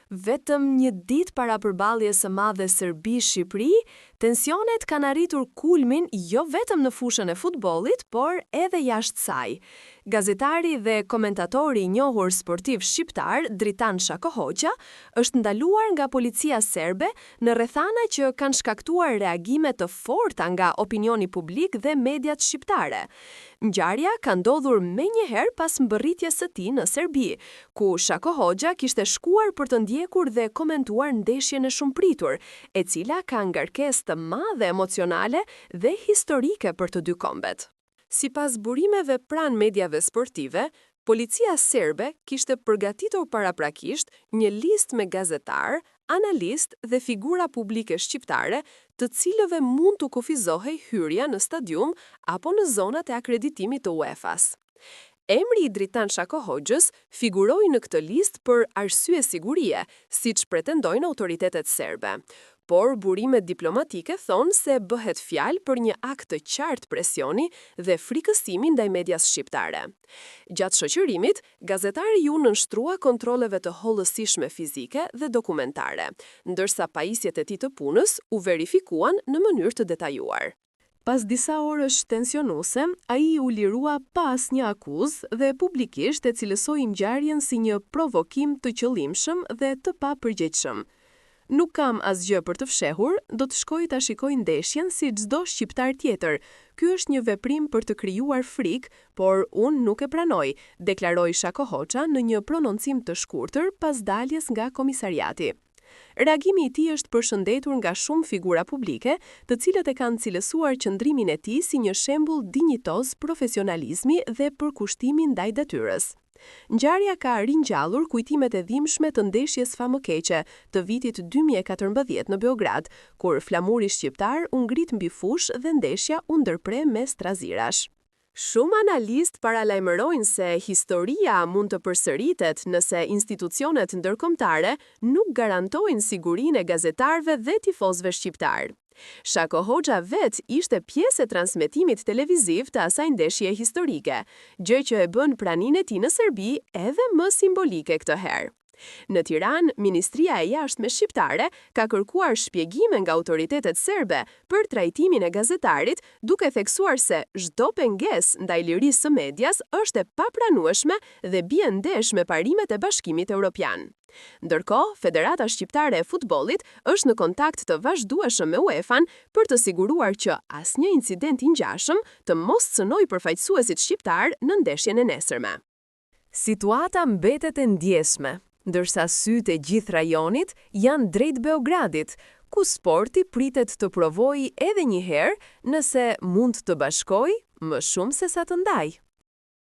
Vetëm një ditë para përballjes së madhe Serbi-Shqipëri, tensionet kanë arritur kulmin jo vetëm në fushën e futbollit, por edhe jashtë saj. Gazetari dhe komentatori i njohur sportiv shqiptar, Dritan Shakohoqa, është ndaluar nga policia serbe në rrethana që kanë shkaktuar reagime të forta nga opinioni publik dhe mediat shqiptare. Ngjarja ka ndodhur menjëherë pas mbërritjes së tij në Serbi, ku Shakohoqa kishte shkuar për të ndjekur dhe komentuar ndeshjen e shumëpritur, e cila ka ngarkesë të madhe emocionale dhe historike për të dy kombet. Sipas burimeve pranë mediave sportive, policia serbe kishte përgatitur paraprakisht një listë me gazetar, analist dhe figura publike shqiptare, të cilëve mund të kufizohej hyrja në stadium apo në zonat e akreditimit të UEFA-s. Emri i Dritan Shakohoqës figuroi në këtë listë për arsye sigurie, siç pretendojnë autoritetet serbe. Por burimet diplomatike thonë se bëhet fjalë për një akt të qartë presioni dhe frikësimi ndaj medias shqiptare. Gjatë shoqërimit, gazetari ju nënshtrua kontrolleve të hollësishme fizike dhe dokumentare, ndërsa pajisjet e tij të punës u verifikuan në mënyrë të detajuar. Pas disa orësh tensionuese, ai u lirua pa asnjë akuzë dhe publikisht e cilësoi ngjarjen si një provokim të qëllimshëm dhe të papërgjegjshëm. Nuk kam asgjë për të fshehur, do të shkoj ta shikoj ndeshjen si çdo shqiptar tjetër. Ky është një veprim për të krijuar frikë, por unë nuk e pranoj, deklaroi Shakohoqa në një prononcim të shkurtër pas daljes nga komisariati. Reagimi i tij është përshëndetur nga shumë figura publike, të cilët e kanë cilësuar qëndrimin e tij si një shembull dinjitoz profesionalizmi dhe përkushtimi ndaj detyrës. Ngjarja ka ringjallur kujtimet e dhimbshme të ndeshjes famëkeqe të vitit 2014 në Beograd, kur flamuri shqiptar u ngrit mbi fushë dhe ndeshja u ndërpre me strazirash. Shumë analist paralajmërojnë se historia mund të përsëritet nëse institucionet ndërkombëtare nuk garantojnë sigurinë e gazetarëve dhe tifozëve shqiptar. Shakohoqa vet ishte pjesë e transmetimit televiziv të asaj ndeshje historike, gjë që e bën praninë e tij në Serbi edhe më simbolike këtë herë. Në Tiranë, Ministria e Jashtme shqiptare ka kërkuar shpjegime nga autoritetet serbe për trajtimin e gazetarit, duke theksuar se çdo pengesë ndaj lirisë së medias është e papranueshme dhe bie ndesh me parimet e Bashkimit Evropian. Ndërkohë, Federata Shqiptare e Futbollit është në kontakt të vazhdueshëm me UEFA-n për të siguruar që asnjë incident i ngjashëm të mos cënojë përfaqësuesit shqiptar në ndeshjen e nesërme. Situata mbetet e ndjeshme, ndërsa sytë e gjithë rajonit janë drejt Beogradit, ku sporti pritet të provojë edhe një herë nëse mund të bashkojë më shumë se sa të ndajë.